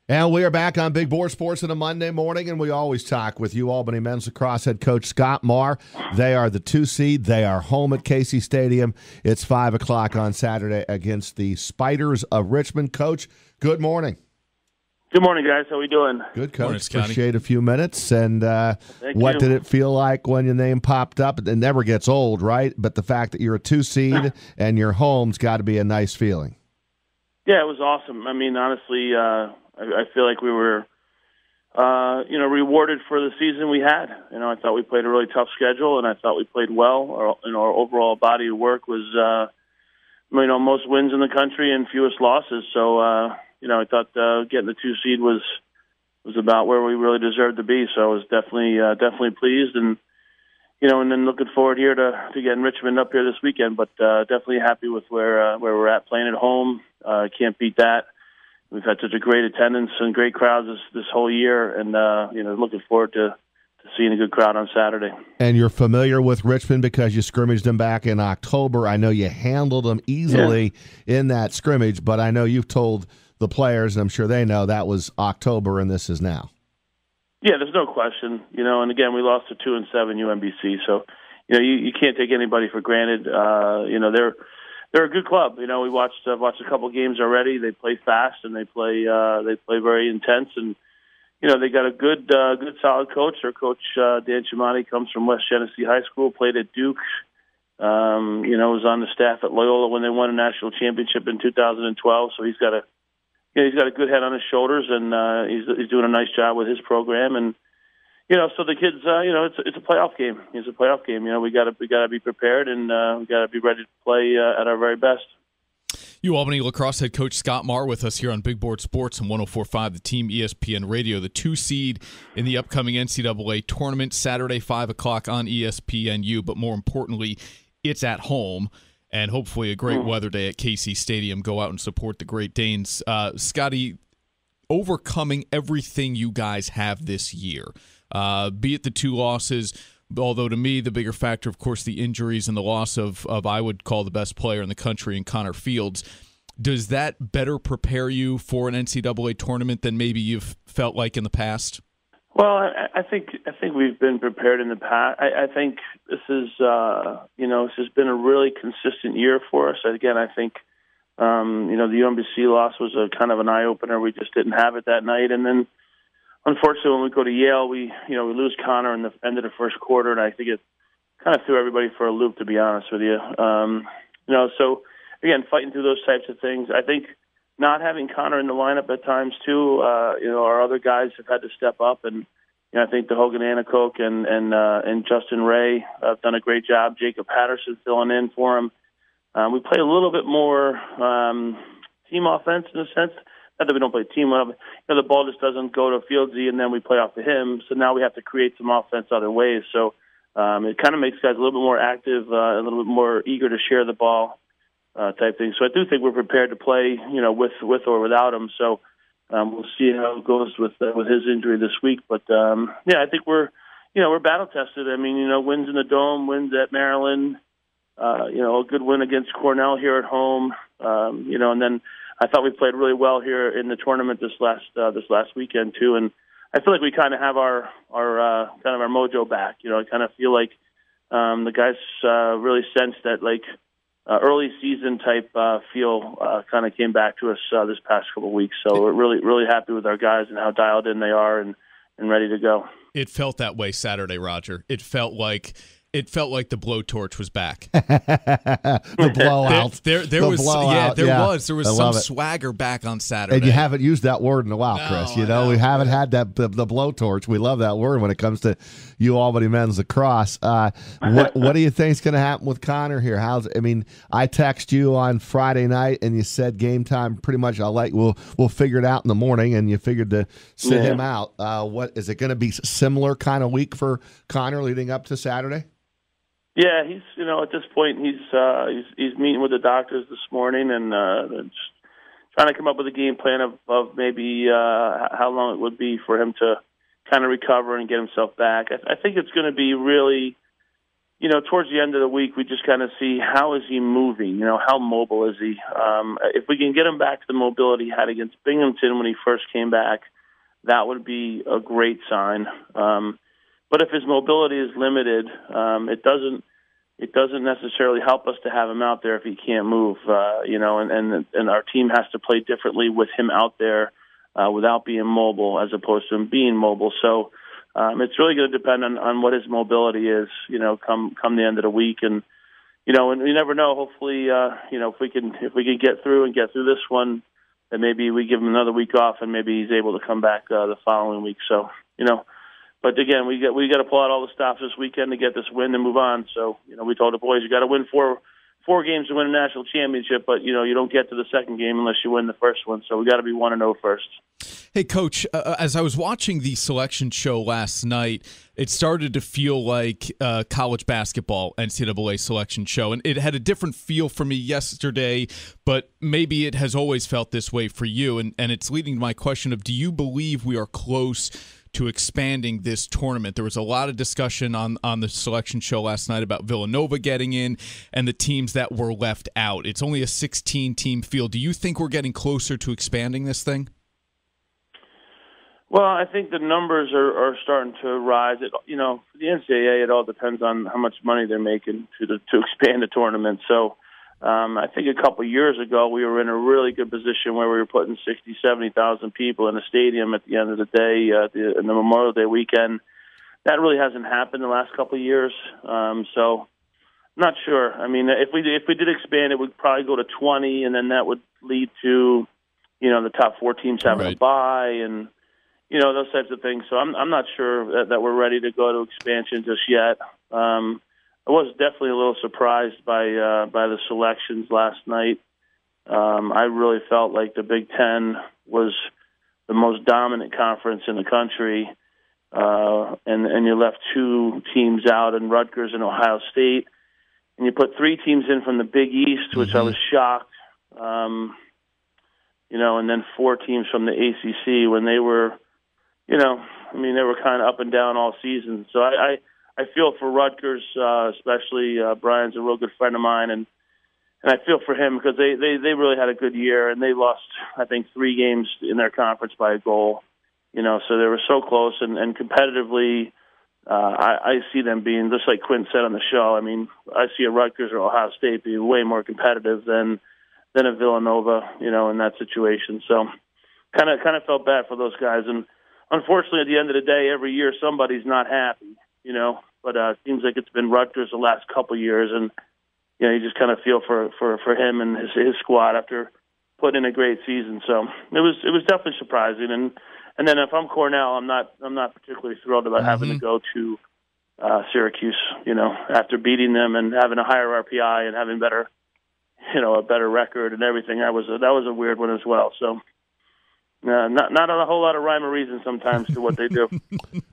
And we are back on Big Board Sports on a Monday morning, and we always talk with UAlbany men's lacrosse head coach Scott Marr. They are the 2 seed. They are home at Casey Stadium. It's 5 o'clock on Saturday against the Spiders of Richmond. Coach, good morning. Good morning, guys. How we doing? Good, Coach. Morning, Scotty. Appreciate a few minutes. And what did it feel like when your name popped up? It never gets old, right? But the fact that you're a 2 seed and you're home's got to be a nice feeling. Yeah, it was awesome. I mean, honestly, I feel like we were, rewarded for the season we had. I thought we played a really tough schedule, and I thought we played well. Our overall body of work was, most wins in the country and fewest losses. So, I thought getting the 2 seed was about where we really deserved to be. So I was definitely pleased, and and then looking forward here to getting Richmond up here this weekend. But definitely happy with where we're at playing at home. Can't beat that. We've had such a great attendance and great crowds this whole year, and looking forward to seeing a good crowd on Saturday. And you're familiar with Richmond because you scrimmaged them back in October. I know you handled them easily in that scrimmage, but I know you've told the players, and I'm sure they know, that was October and this is now. Yeah, there's no question. And again, we lost to 2-7 UMBC, so you can't take anybody for granted. They're a good club. We watched a couple games already. They play fast and they play very intense, and they got a good solid coach. Their coach Dan Chimani comes from West Genesee High School, played at Duke. Was on the staff at Loyola when they won a national championship in 2012. So he's got a good head on his shoulders, and he's doing a nice job with his program. And so the kids, it's a playoff game. It's a playoff game. We got to be prepared, and we got to be ready to play at our very best. UAlbany lacrosse head coach Scott Marr with us here on Big Board Sports and 104.5 The Team ESPN Radio. The 2 seed in the upcoming NCAA tournament, Saturday, 5 o'clock on ESPNU. But more importantly, it's at home, and hopefully a great weather day at Casey Stadium. Go out and support the Great Danes. Scotty, overcoming everything you guys have this year, be it the 2 losses, although to me the bigger factor, of course, the injuries and the loss of I would call the best player in the country in Connor Fields. Does that better prepare you for an NCAA tournament than maybe you've felt like in the past? Well, I think we've been prepared in the past. I think this is this has been a really consistent year for us. Again, I think the UMBC loss was a kind of an eye opener. We just didn't have it that night, and then unfortunately, when we go to Yale, we lose Connor in the end of the first quarter, and I think it kind of threw everybody for a loop, to be honest with you. So again, fighting through those types of things. I think not having Connor in the lineup at times too. Our other guys have had to step up, and I think the Hogan Anacoke and Justin Ray have done a great job. Jacob Patterson filling in for him. We play a little bit more team offense in a sense. Not that we don't play team up. The ball just doesn't go to Fieldsy, and then we play off to him. So now we have to create some offense other ways. So it kind of makes guys a little bit more active, a little bit more eager to share the ball type thing. So I do think we're prepared to play, with or without him. So we'll see how it goes with his injury this week. But I think we're battle tested. I mean, wins in the Dome, wins at Maryland, a good win against Cornell here at home, and then I thought we played really well here in the tournament this last weekend too, and I feel like we kind of have our mojo back. I kind of feel like the guys really sensed that early season type feel kind of came back to us this past couple of weeks. So we're really happy with our guys and how dialed in they are and ready to go. It felt that way Saturday, Roger. It felt like the blowtorch was back. The blowout. There was some swagger back on Saturday. And you haven't used that word in a while, Chris. We haven't had that the blowtorch. We love that word when it comes to UAlbany men's lacrosse. What do you think is going to happen with Connor here? I text you on Friday night and you said game time pretty much. We'll figure it out in the morning, and you figured to sit him out. What is it going to be? Similar kind of week for Connor leading up to Saturday? Yeah, he's at this point he's meeting with the doctors this morning and just trying to come up with a game plan of maybe how long it would be for him to kind of recover and get himself back. I think it's going to be really towards the end of the week, we just kind of see how is he moving, how mobile is he. If we can get him back to the mobility he had against Binghamton when he first came back, that would be a great sign. But if his mobility is limited, it doesn't necessarily help us to have him out there if he can't move, and our team has to play differently with him out there without being mobile as opposed to him being mobile. So it's really going to depend on what his mobility is, come the end of the week. And, and we never know. Hopefully, if we can get through this one, then maybe we give him another week off and maybe he's able to come back the following week. So, but again, we got to pull out all the stops this weekend to get this win and move on. So, we told the boys you got to win four games to win a national championship, but you don't get to the second game unless you win the first one. So we got to be 1-0 first. Hey, Coach, as I was watching the selection show last night, it started to feel like college basketball NCAA selection show, and it had a different feel for me yesterday, but maybe it has always felt this way for you, and it's leading to my question of, do you believe we are close to expanding this tournament? There was a lot of discussion on the selection show last night about Villanova getting in and the teams that were left out. It's only a 16-team field. Do you think we're getting closer to expanding this thing? Well, I think the numbers are starting to rise. For the NCAA, it all depends on how much money they're making to expand the tournament. So I think a couple of years ago, we were in a really good position where we were putting 60,000, 70,000 people in a stadium at the end of the day, in the Memorial Day weekend. That really hasn't happened in the last couple of years. So not sure. I mean, if we did expand, it would probably go to 20, and then that would lead to, the top 4 teams having a bye and, those types of things. So I'm not sure that we're ready to go to expansion just yet. I was definitely a little surprised by the selections last night. I really felt like the Big Ten was the most dominant conference in the country, and you left 2 teams out in Rutgers and Ohio State, and you put 3 teams in from the Big East, which I was shocked, and then 4 teams from the ACC when they were, they were kind of up and down all season. So I feel for Rutgers, especially Brian's a real good friend of mine, and I feel for him because they really had a good year, and they lost, I think, 3 games in their conference by a goal. So they were so close, and competitively, I see them being, just like Quinn said on the show, I mean, I see a Rutgers or Ohio State being way more competitive than a Villanova, in that situation. So kind of felt bad for those guys, and unfortunately, at the end of the day, every year somebody's not happy, but it seems like it's been Rutgers the last couple of years, and you just kind of feel for him and his squad after putting in a great season. So it was definitely surprising, and then if I'm Cornell, I'm not particularly thrilled about having to go to Syracuse, after beating them and having a higher RPI and having a better record and everything. That was a weird one as well. So. Not a whole lot of rhyme or reason sometimes to what they do.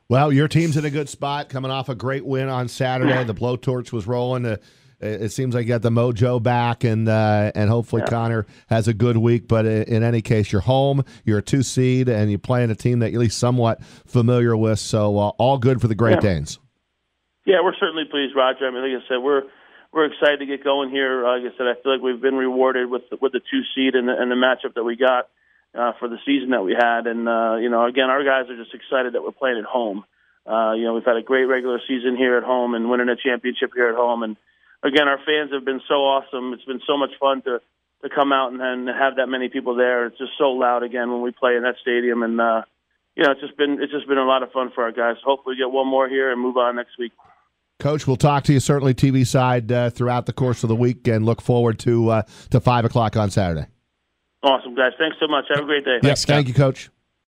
Well, your team's in a good spot, coming off a great win on Saturday. The blowtorch was rolling. It seems like you got the mojo back, and hopefully Connor has a good week. But in any case, you're home. You're a 2 seed, and you're playing a team that you're at least somewhat familiar with. So all good for the Great Danes. Yeah, we're certainly pleased, Roger. I mean, like I said, we're excited to get going here. Like I said, I feel like we've been rewarded with the 2 seed and the matchup that we got. For the season that we had. And, again, our guys are just excited that we're playing at home. We've had a great regular season here at home and winning a championship here at home. And, again, our fans have been so awesome. It's been so much fun to come out and have that many people there. It's just so loud, again, when we play in that stadium. And, it's just been a lot of fun for our guys. Hopefully we get one more here and move on next week. Coach, we'll talk to you certainly TV side throughout the course of the week and look forward to 5 o'clock on Saturday. Awesome, guys. Thanks so much. Have a great day. Yes, thank you, Coach.